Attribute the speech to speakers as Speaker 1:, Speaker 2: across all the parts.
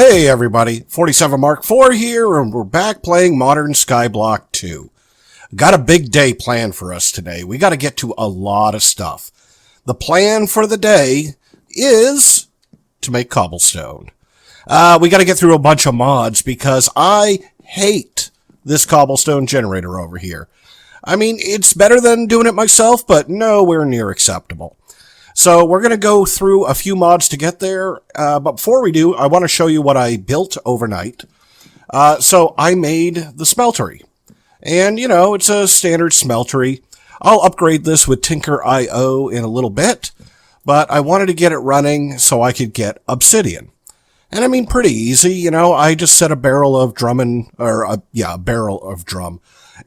Speaker 1: Hey everybody, 47 Mark IV here, and we're back playing Modern Skyblock 2. Got a big day planned for us today. We got to get to a lot of stuff. The plan for the day is to make cobblestone. We got to get through a bunch of mods because I hate this cobblestone generator over here. I mean, it's better than doing it myself, but nowhere near acceptable. So we're going to go through a few mods to get there, but before we do, I want to show you what I built overnight. So I made the smeltery, and you know, it's a standard smeltery. I'll upgrade this with Tinker.io in a little bit, but I wanted to get it running so I could get obsidian. And I mean, pretty easy, you know, I just set a barrel of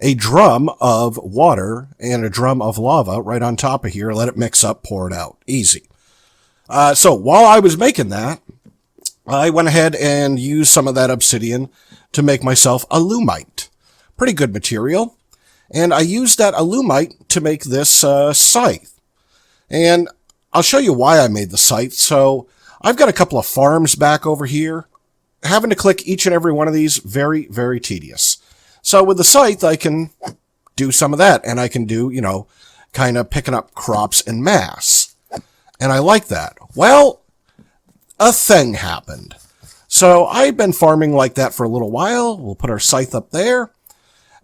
Speaker 1: a drum of water and a drum of lava right on top of here, let it mix up, pour it out. Easy. So while I was making that, I went ahead and used some of that obsidian to make myself a lumite. Pretty good material. And I used that alumite to make this scythe. And I'll show you why I made the scythe. So I've got a couple of farms back over here. Having to click each and every one of these, very, very tedious. So with the scythe, I can do some of that, and I can do, you know, kind of picking up crops en masse. And I like that. Well, a thing happened. So I've been farming like that for a little while. We'll put our scythe up there.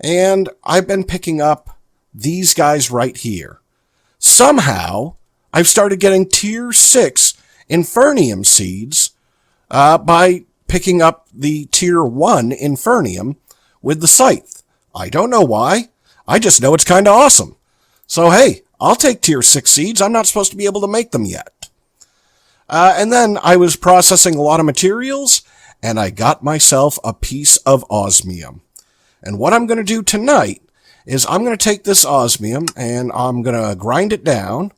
Speaker 1: And I've been picking up these guys right here. Somehow, I've started getting tier 6 infernium seeds by picking up the tier 1 infernium with the scythe. I don't know why. I just know it's kind of awesome. So hey, I'll take tier 6 seeds. I'm not supposed to be able to make them yet. And then I was processing a lot of materials, and I got myself a piece of osmium. And what I'm going to do tonight is I'm going to take this osmium, and I'm going to grind it down.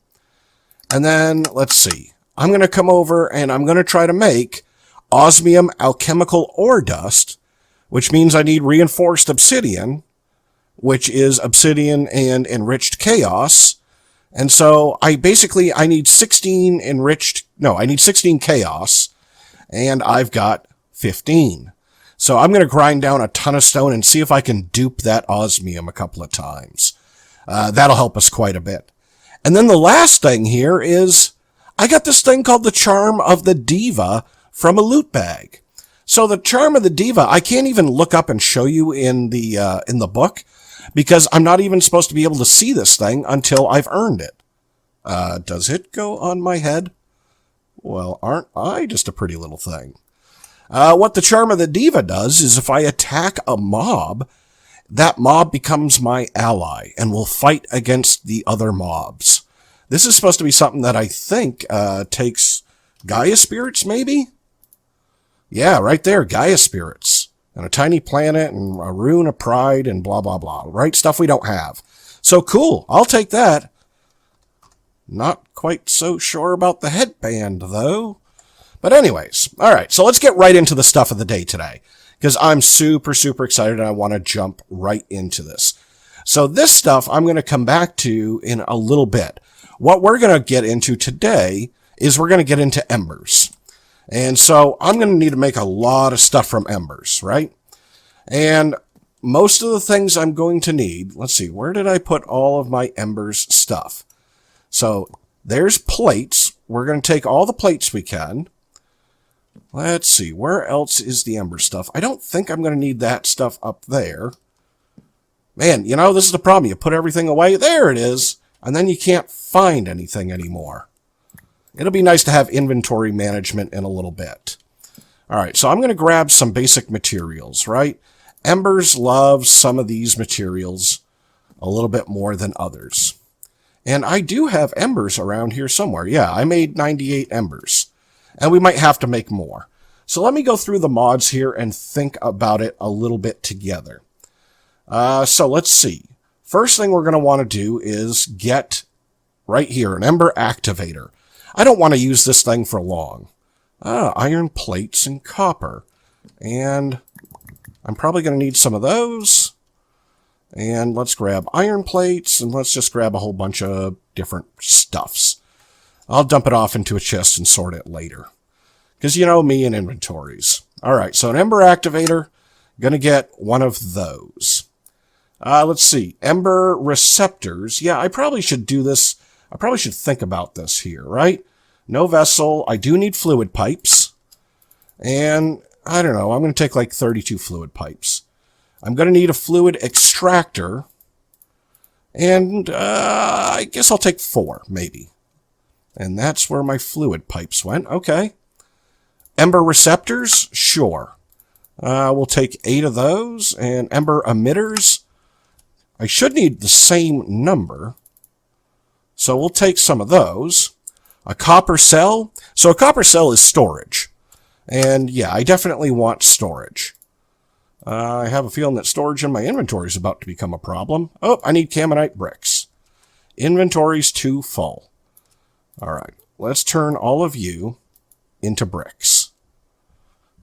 Speaker 1: And then, let's see, I'm going to come over, and I'm going to try to make osmium alchemical ore dust, which means I need reinforced obsidian, which is obsidian and enriched chaos. And so I need 16 I need 16 chaos, and I've got 15. So I'm going to grind down a ton of stone and see if I can dupe that osmium a couple of times. That'll help us quite a bit. And then the last thing here is I got this thing called the Charm of the Diva from a loot bag. So the Charm of the Diva, I can't even look up and show you in the book because I'm not even supposed to be able to see this thing until I've earned it. Does it go on my head? Well, aren't I just a pretty little thing? What the Charm of the Diva does is if I attack a mob, that mob becomes my ally and will fight against the other mobs. This is supposed to be something that I think takes Gaia spirits, maybe? Yeah, right there, Gaia spirits. And a tiny planet and a rune of pride and blah, blah, blah. Right? Stuff we don't have. So cool. I'll take that. Not quite so sure about the headband, though. But anyways, all right. So let's get right into the stuff of the day today. Because I'm super, super excited and I want to jump right into this. So this stuff I'm going to come back to in a little bit. What we're going to get into today is we're going to get into embers. And so I'm going to need to make a lot of stuff from embers, right? And most of the things I'm going to need, let's see, where did I put all of my embers stuff? So there's plates. We're going to take all the plates we can. Let's see, where else is the ember stuff? I don't think I'm going to need that stuff up there. Man, you know, this is the problem. You put everything away. There it is. And then you can't find anything anymore. It'll be nice to have inventory management in a little bit. All right, so I'm going to grab some basic materials, right? Embers love some of these materials a little bit more than others. And I do have embers around here somewhere. Yeah, I made 98 embers. And we might have to make more. So let me go through the mods here and think about it a little bit together. So let's see. First thing we're going to want to do is get right here an ember activator. I don't want to use this thing for long. Iron plates and copper. And I'm probably going to need some of those. And let's grab iron plates, and let's just grab a whole bunch of different stuffs. I'll dump it off into a chest and sort it later. Because you know me and inventories. All right, so an Ember activator, going to get one of those. Let's see, Ember receptors. Yeah, I probably should do this. I probably should think about this here, right? No vessel. I do need fluid pipes. And I don't know, I'm going to take like 32 fluid pipes. I'm going to need a fluid extractor. And I guess I'll take 4, maybe. And that's where my fluid pipes went. Okay. Ember receptors? Sure. We'll take 8 of those. And ember emitters? I should need the same number. So we'll take some of those. A copper cell. So a copper cell is storage. And yeah, I definitely want storage. I have a feeling that storage in my inventory is about to become a problem. Oh, I need Caminite bricks. Inventory's too full. All right, let's turn all of you into bricks.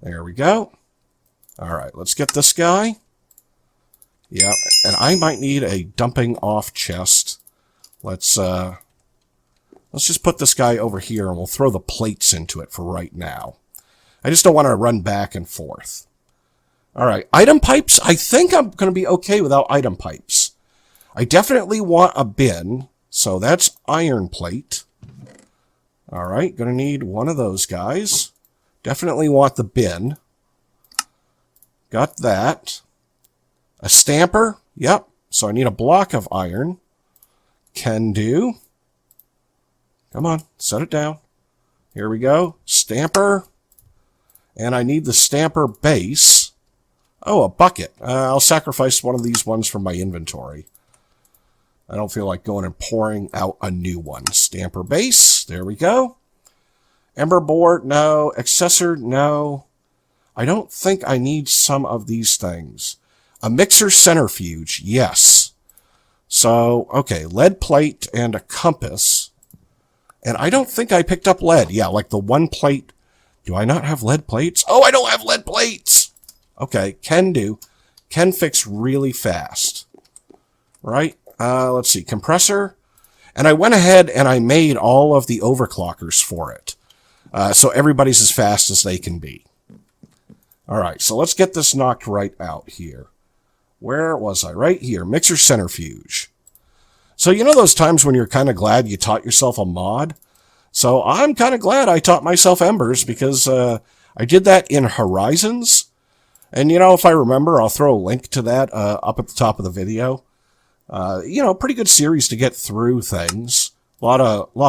Speaker 1: There we go. All right, let's get this guy. Yep, and I might need a dumping off chest. Let's just put this guy over here and we'll throw the plates into it for right now. I just don't want to run back and forth. All right, item pipes. I think I'm going to be okay without item pipes. I definitely want a bin, so that's iron plate. All right, going to need one of those guys. Definitely want the bin. Got that. A stamper. Yep, so I need a block of iron. Can do. Come on, set it down. Here we go. Stamper. And I need the stamper base. Oh, a bucket. I'll sacrifice one of these ones from my inventory. I don't feel like going and pouring out a new one. Stamper base. There we go. Ember board. No. Accessor. No. I don't think I need some of these things. A mixer centrifuge. Yes. So, okay. Lead plate and a compass. And I don't think I picked up lead. Yeah, like the one plate. Do I not have lead plates? Oh, I don't have lead plates! Okay, can do. Can fix really fast. Right? Let's see. Compressor. And I went ahead and I made all of the overclockers for it. So everybody's as fast as they can be. Alright, so let's get this knocked right out here. Where was I? Right here. Mixer centrifuge. So you know those times when you're kind of glad you taught yourself a mod? So I'm kind of glad I taught myself Embers because I did that in Horizons. And, you know, if I remember, I'll throw a link to that up at the top of the video. You know, pretty good series to get through things. A lot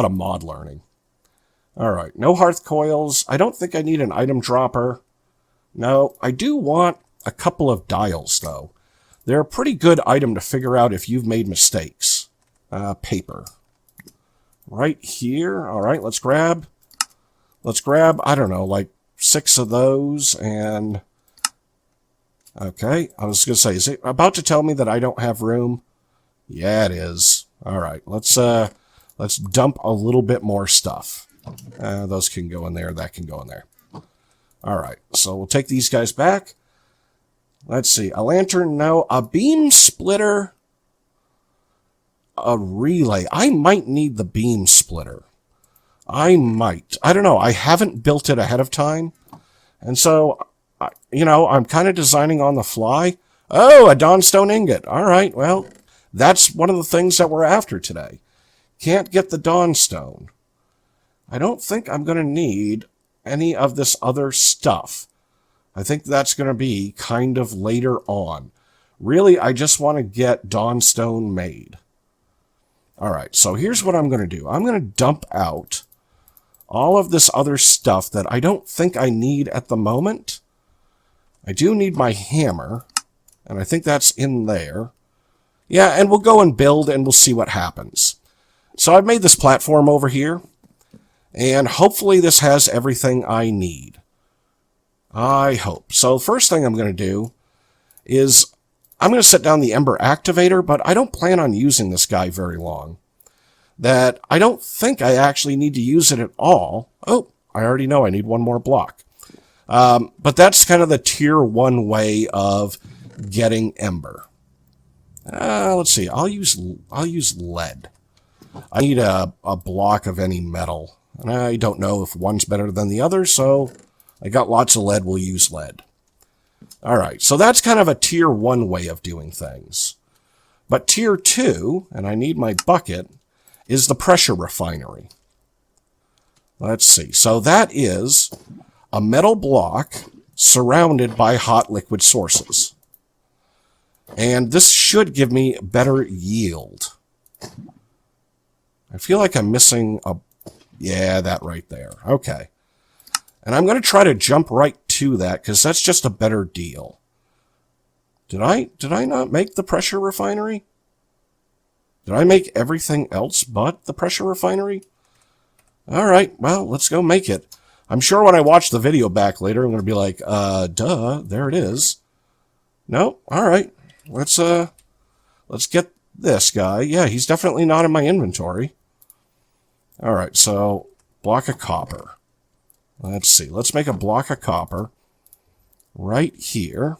Speaker 1: of mod learning. All right, no hearth coils. I don't think I need an item dropper. No, I do want a couple of dials, though. They're a pretty good item to figure out if you've made mistakes. Paper. Right here. All right, let's grab, I don't know, like 6 of those. And okay, I was going to say, is it about to tell me that I don't have room? Yeah, it is. All right, let's dump a little bit more stuff. Those can go in there. That can go in there. All right, so we'll take these guys back. Let's see, a lantern, no. A beam splitter. A relay. I might need the beam splitter. I might. I don't know. I haven't built it ahead of time. And so, you know, I'm kind of designing on the fly. Oh, a Dawnstone ingot. All right, well, that's one of the things that we're after today. Can't get the Dawnstone. I don't think I'm going to need any of this other stuff. I think that's going to be kind of later on. Really, I just want to get Dawnstone made. All right, so here's what I'm going to do. I'm going to dump out all of this other stuff that I don't think I need at the moment. I do need my hammer, and I think that's in there. Yeah, and we'll go and build, and we'll see what happens. So I've made this platform over here, and hopefully this has everything I need. I hope. So the first thing I'm going to do is I'm going to set down the Ember activator, but I don't plan on using this guy very long. That I don't think I actually need to use it at all. Oh, I already know I need one more block. But that's kind of the tier 1 way of getting Ember. Let's see. I'll use lead. I need a block of any metal. And I don't know if one's better than the other, so I got lots of lead, we'll use lead. All right, so that's kind of a tier 1 way of doing things. But tier 2, and I need my bucket, is the pressure refinery. Let's see. So that is a metal block surrounded by hot liquid sources. And this should give me better yield. I feel like I'm missing a... Yeah, that right there. Okay. And I'm going to try to jump right to that because that's just a better deal. Did I not make the pressure refinery? Did I make everything else but the pressure refinery? All right, well, let's go make it. I'm sure when I watch the video back later, I'm going to be like, duh, there it is. No, all right. Let's get this guy. Yeah, he's definitely not in my inventory. All right, so block of copper. Let's see. Let's make a block of copper right here.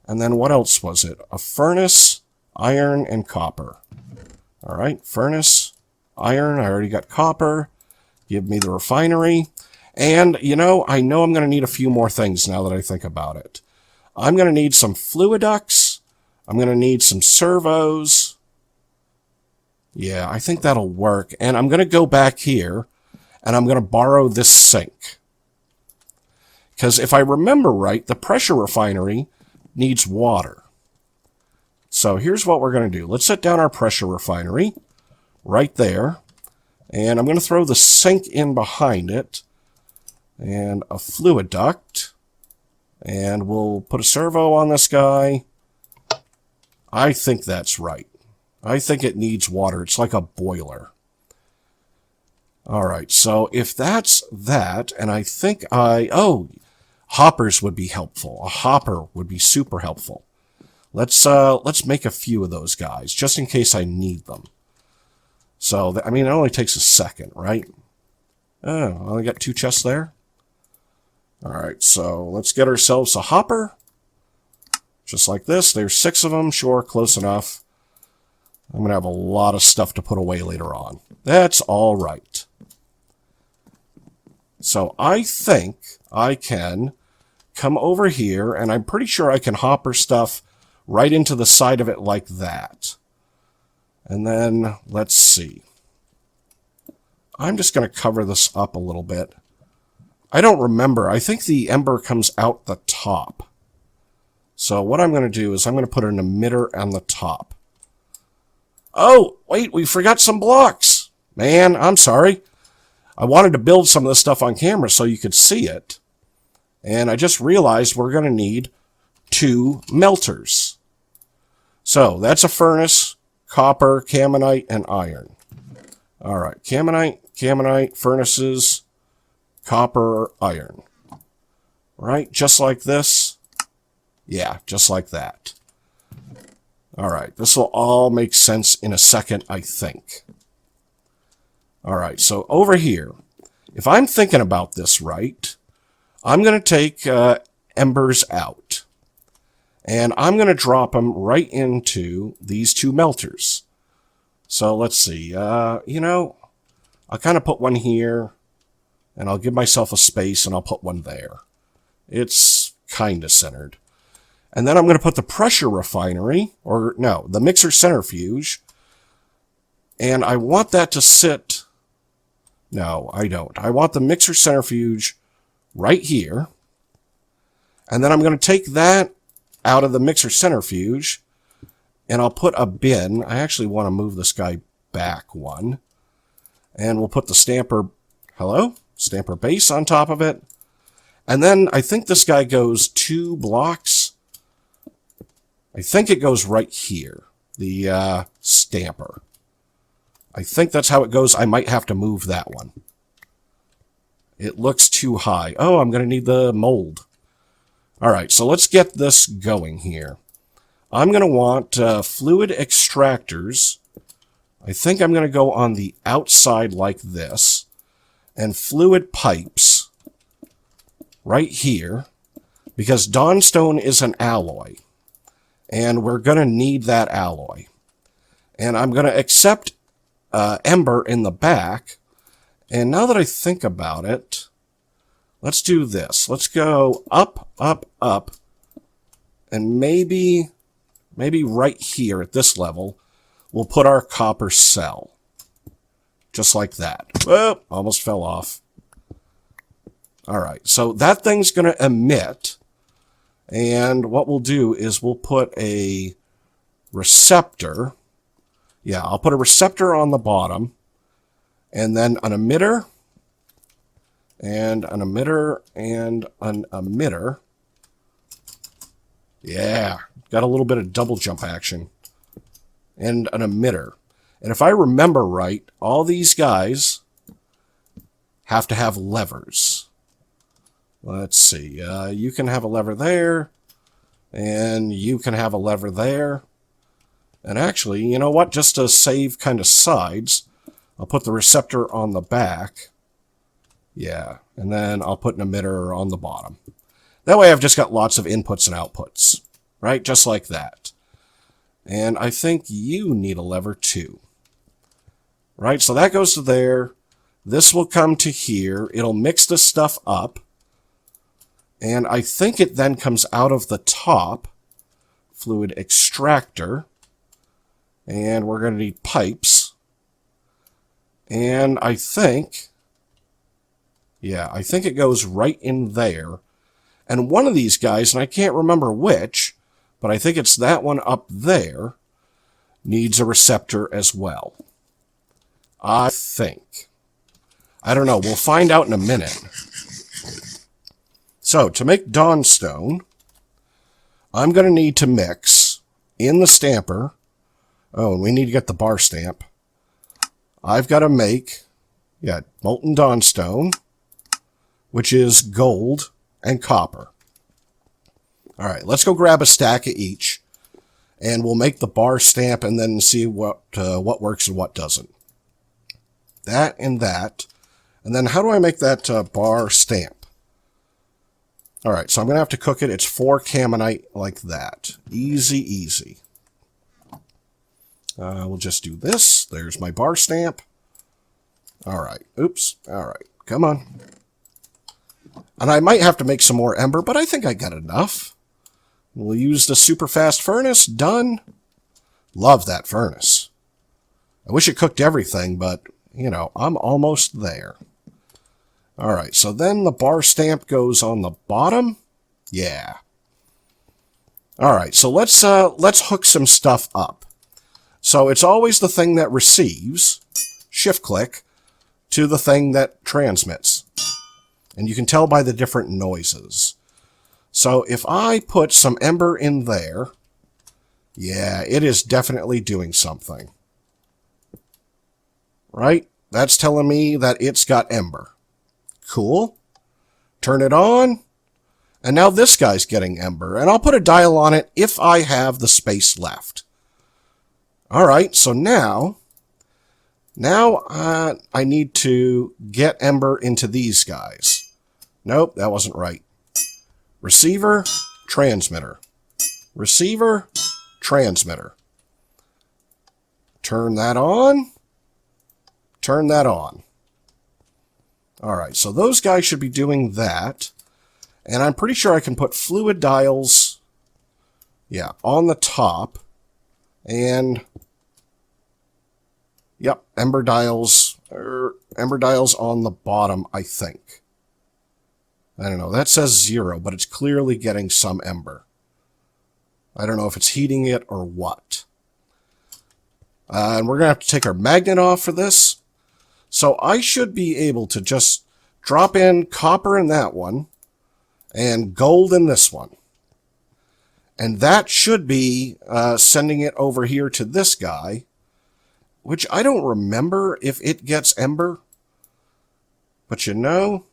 Speaker 1: And then what else was it? A furnace, iron, and copper. All right, furnace, iron. I already got copper. Give me the refinery. And, I know I'm going to need a few more things now that I think about it. I'm going to need some fluiducts. I'm going to need some servos. Yeah, I think that'll work. And I'm going to go back here, and I'm going to borrow this sink. Because if I remember right, the pressure refinery needs water. So here's what we're going to do. Let's set down our pressure refinery right there. And I'm going to throw the sink in behind it. And a fluid duct. And we'll put a servo on this guy. I think that's right. I think it needs water. It's like a boiler. All right, so if that's that, and I think hoppers would be helpful. A hopper would be super helpful. Let's make a few of those guys, just in case I need them. So, it only takes a second, right? Oh, I only got 2 chests there. All right, so let's get ourselves a hopper. Just like this. There's 6 of them. Sure, close enough. I'm going to have a lot of stuff to put away later on. That's all right. So I think I can come over here, and I'm pretty sure I can hopper stuff right into the side of it like that. And then, let's see. I'm just going to cover this up a little bit. I don't remember. I think the ember comes out the top. So what I'm going to do is I'm going to put an emitter on the top. Oh, wait, we forgot some blocks. Man, I'm sorry. I wanted to build some of this stuff on camera so you could see it. And I just realized we're going to need 2 melters. So that's a furnace, copper, caminite, and iron. All right, caminite, furnaces, copper, iron. Right, just like this. Yeah, just like that. All right, this will all make sense in a second, I think. All right, so over here, if I'm thinking about this right, I'm going to take embers out. And I'm going to drop them right into these 2 melters. So let's see. I'll kind of put one here, and I'll give myself a space, and I'll put one there. It's kind of centered. And then I'm going to put the pressure refinery, the mixer centrifuge, and I want that to sit... No, I don't. I want the mixer centrifuge right here, and then I'm going to take that out of the mixer centrifuge, and I'll put a bin. I actually want to move this guy back one, and we'll put the stamper base on top of it, and then I think this guy goes 2 blocks. I think it goes right here, the stamper. I think that's how it goes. I might have to move that one. It looks too high. Oh, I'm going to need the mold. All right, so let's get this going here. I'm going to want fluid extractors. I think I'm going to go on the outside like this. And fluid pipes right here. Because Dawnstone is an alloy. And we're going to need that alloy. And I'm going to accept Ember in the back. And now that I think about it, let's do this. Let's go up, up, up, and maybe right here at this level, we'll put our copper cell. Just like that. Oh, almost fell off. All right, so that thing's going to emit, and what we'll do is we'll put a receptor. Yeah, I'll put a receptor on the bottom, and then an emitter, and an emitter, and an emitter. Yeah, got a little bit of double jump action. And an emitter. And if I remember right, all these guys have to have levers. Let's see. You can have a lever there, and you can have a lever there. And actually, you know what? Just to save kind of sides, I'll put the receptor on the back. Yeah, and then I'll put an emitter on the bottom. That way I've just got lots of inputs and outputs, right? Just like that. And I think you need a lever too. Right, so that goes to there. This will come to here. It'll mix this stuff up. And I think it then comes out of the top. Fluid extractor. And we're going to need pipes. And I think, yeah, I think it goes right in there. And one of these guys, and I can't remember which, but I think it's that one up there, needs a receptor as well. I think. I don't know. We'll find out in a minute. So, to make Dawnstone, I'm going to need to mix in the stamper. Oh, and we need to get the bar stamp. I've got to make, yeah, molten Dawnstone, which is gold and copper. All right, let's go grab a stack of each, and we'll make the bar stamp and then see what works and what doesn't. That and that. And then how do I make that bar stamp? All right, so I'm going to have to cook it. It's 4 Caminite like that. Easy, easy. We'll just do this. There's my bar stamp. All right. Oops. All right. Come on. And I might have to make some more ember, but I think I got enough. We'll use the super fast furnace. Done. Love that furnace. I wish it cooked everything, but, you know, I'm almost there. All right, so then the bar stamp goes on the bottom. Yeah. All right, so let's hook some stuff up. So it's always the thing that receives, shift click, to the thing that transmits. And you can tell by the different noises. So if I put some ember in there, yeah, it is definitely doing something. Right? That's telling me that it's got ember. Cool. Turn it on. And now this guy's getting ember. And I'll put a dial on it if I have the space left. All right, so now I need to get ember into these guys. Nope, that wasn't right. Receiver, transmitter. Receiver, transmitter. Turn that on. Turn that on. All right, so those guys should be doing that. And I'm pretty sure I can put fluid dials, yeah, on the top. And, yep, ember dials on the bottom, I think. I don't know, that says 0, but it's clearly getting some ember. I don't know if it's heating it or what. And we're going to have to take our magnet off for this. So I should be able to just drop in copper in that one and gold in this one. And that should be sending it over here to this guy, which I don't remember if it gets ember. But you know,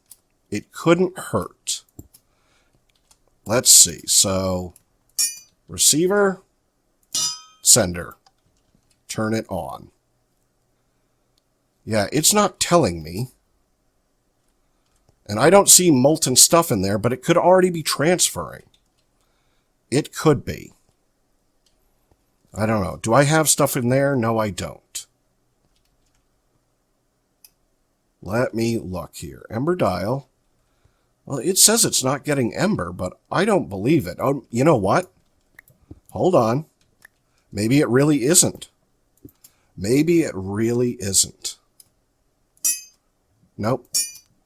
Speaker 1: it couldn't hurt. Let's see. So, receiver, sender, turn it on. Yeah, it's not telling me. And I don't see molten stuff in there, but it could already be transferring. It could be. I don't know. Do I have stuff in there? No, I don't. Let me look here. Ember dial. Well, it says it's not getting Ember, but I don't believe it. Oh, you know what? Hold on. Maybe it really isn't. Maybe it really isn't. Nope.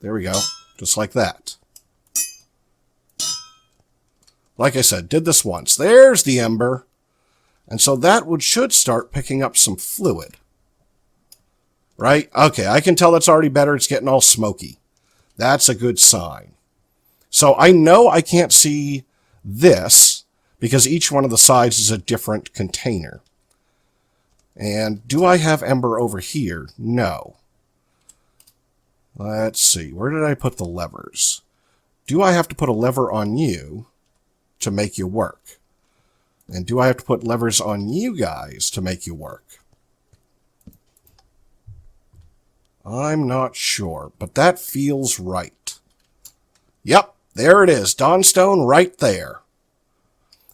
Speaker 1: There we go. Just like that. Like I said, did this once. There's the Ember. And so that should start picking up some fluid. Right? Okay, I can tell it's already better. It's getting all smoky. That's a good sign. So I know I can't see this because each one of the sides is a different container. And do I have Ember over here? No. Let's see. Where did I put the levers? Do I have to put a lever on you to make you work? And do I have to put levers on you guys to make you work? I'm not sure, but that feels right. Yep, there it is. Dawnstone right there.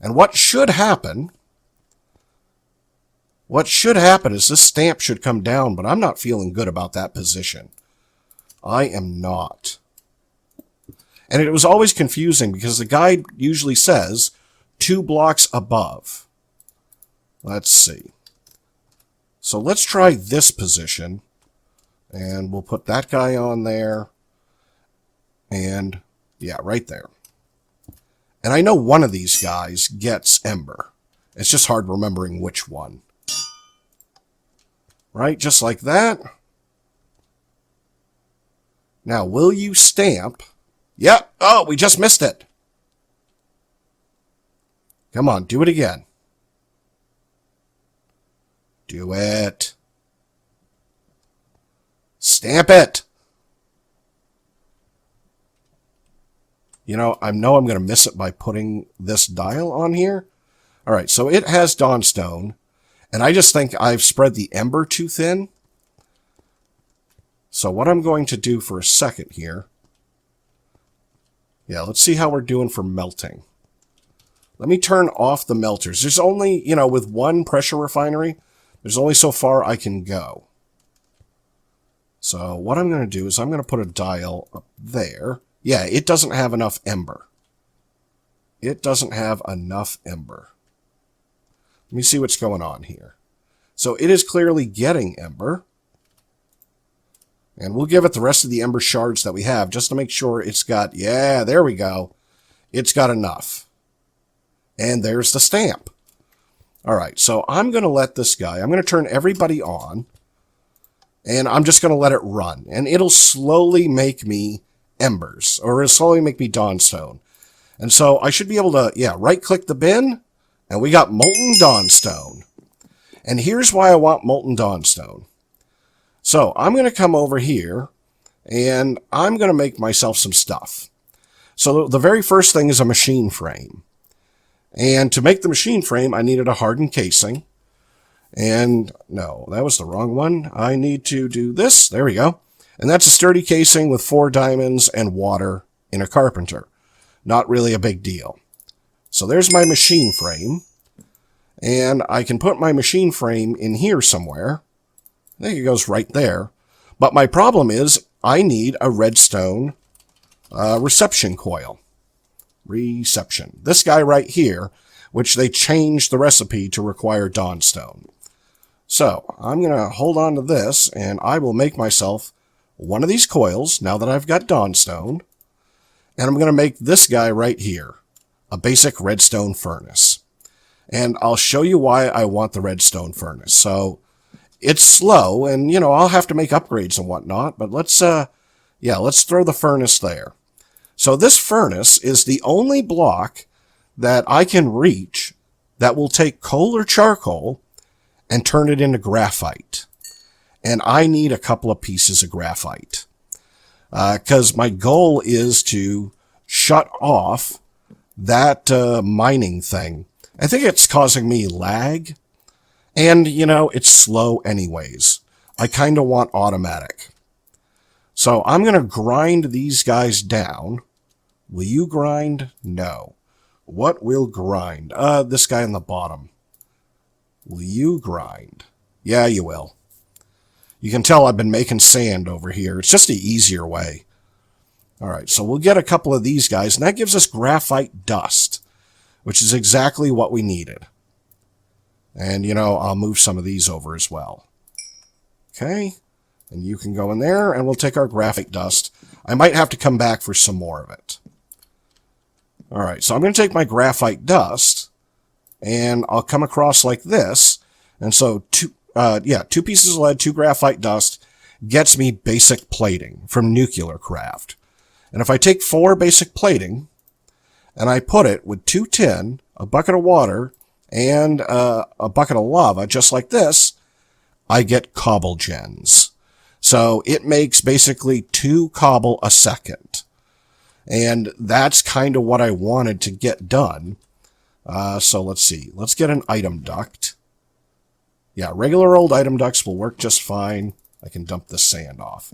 Speaker 1: And what should happen is this stamp should come down, but I'm not feeling good about that position. I am not. And it was always confusing because the guide usually says 2 blocks above. Let's see. So let's try this position. And we'll put that guy on there. And, yeah, right there. And I know one of these guys gets Ember. It's just hard remembering which one. Right, just like that. Now, will you stamp? Yep. Oh, we just missed it. Come on, do it again. Do it. Stamp it. You know I'm going to miss it by putting this dial on here. All right, so it has Dawnstone, and I just think I've spread the Ember too thin. So what I'm going to do for a second here, yeah, let's see how we're doing for melting. Let me turn off the melters. There's only, with one pressure refinery, there's only so far I can go. So what I'm going to do is I'm going to put a dial up there. Yeah, it doesn't have enough Ember. It doesn't have enough Ember. Let me see what's going on here. So it is clearly getting Ember. And we'll give it the rest of the Ember shards that we have just to make sure it's got, yeah, there we go. It's got enough. And there's the stamp. All right, so I'm going to let this guy, I'm going to turn everybody on. And I'm just going to let it run. And it'll slowly make me Embers. Or it'll slowly make me Dawnstone. And so I should be able to, yeah, right-click the bin. And we got Molten Dawnstone. And here's why I want Molten Dawnstone. So I'm going to come over here. And I'm going to make myself some stuff. So the very first thing is a machine frame. And to make the machine frame, I needed a hardened casing. And no, that was the wrong one. I need to do this. There we go. And that's a sturdy casing with 4 diamonds and water in a carpenter. Not really a big deal. So there's my machine frame. And I can put my machine frame in here somewhere. I think it goes right there. But my problem is I need a redstone reception coil. Reception. This guy right here, which they changed the recipe to require Dawnstone. So I'm going to hold on to this, and I will make myself one of these coils now that I've got Dawnstone. And I'm going to make this guy right here, a basic redstone furnace. And I'll show you why I want the redstone furnace. So it's slow, and, I'll have to make upgrades and whatnot, but let's throw the furnace there. So this furnace is the only block that I can reach that will take coal or charcoal and turn it into graphite. And I need a couple of pieces of graphite. Because my goal is to shut off that mining thing. I think it's causing me lag. And, it's slow anyways. I kind of want automatic. So I'm going to grind these guys down. Will you grind? No. What will grind? This guy on the bottom. Will you grind? Yeah, you will. You can tell I've been making sand over here. It's just the easier way. All right, so we'll get a couple of these guys, and that gives us graphite dust, which is exactly what we needed. And, you know, I'll move some of these over as well. Okay, and you can go in there, and we'll take our graphite dust. I might have to come back for some more of it. All right, so I'm going to take my graphite dust, and I'll come across like this. And so, two pieces of lead, 2 graphite dust gets me basic plating from NuclearCraft. And if I take 4 basic plating, and I put it with 2 tin, a bucket of water, and a bucket of lava, just like this, I get cobble gens. So it makes basically 2 cobble a second. And that's kind of what I wanted to get done. So let's see. Let's get an item duct. Yeah, regular old item ducts will work just fine. I can dump the sand off.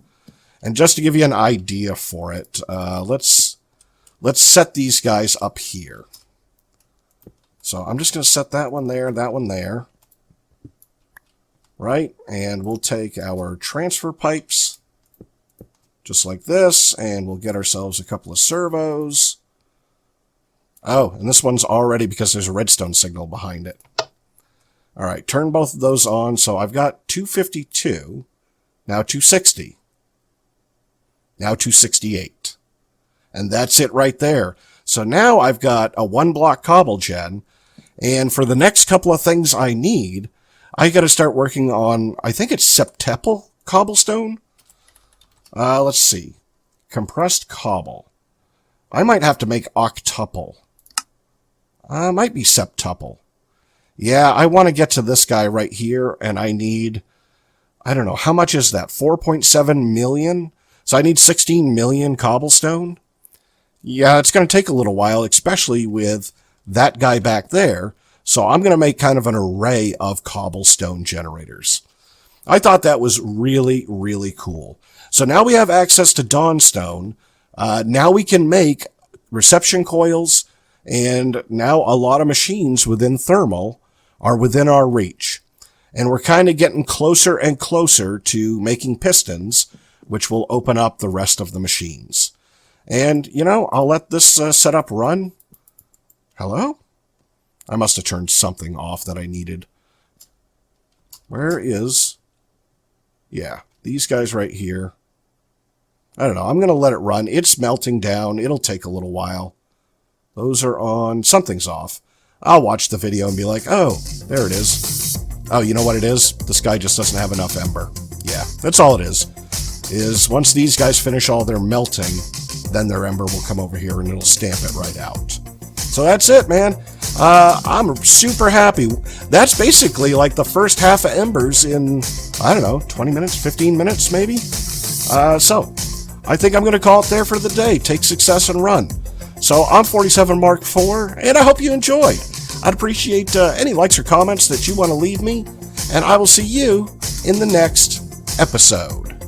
Speaker 1: And just to give you an idea for it, let's set these guys up here. So I'm just going to set that one there. Right? And we'll take our transfer pipes, just like this, and we'll get ourselves a couple of servos. Oh, and this one's already, because there's a redstone signal behind it. All right, turn both of those on. So I've got 252, now 260, now 268. And that's it right there. So now I've got a 1-block cobble gen, and for the next couple of things I need, I got to start working on, I think it's septuple cobblestone. Let's see. Compressed cobble. I might have to make octuple. Might be septuple. Yeah, I want to get to this guy right here, and I need, I don't know, how much is that? 4.7 million? So I need 16 million cobblestone? Yeah, it's going to take a little while, especially with that guy back there. So I'm going to make kind of an array of cobblestone generators. I thought that was really, really cool. So now we have access to Dawnstone. Now we can make reception coils, and now a lot of machines within thermal are within our reach. And we're kind of getting closer and closer to making pistons, which will open up the rest of the machines. And, you know, I'll let this setup run. Hello? I must have turned something off that I needed. Where is... Yeah, these guys right here. I don't know. I'm going to let it run. It's melting down. It'll take a little while. Those are on. Something's off. I'll watch the video and be like, oh, there it is. Oh, you know what it is? This guy just doesn't have enough ember. Yeah, that's all it is. Is once these guys finish all their melting, then their ember will come over here and it'll stamp it right out. So that's it, man. I'm super happy. That's basically like the first half of Embers in, I don't know, 20 minutes, 15 minutes maybe? So I think I'm going to call it there for the day. Take success and run. So I'm 47 Mark IV, and I hope you enjoyed. I'd appreciate any likes or comments that you want to leave me, and I will see you in the next episode.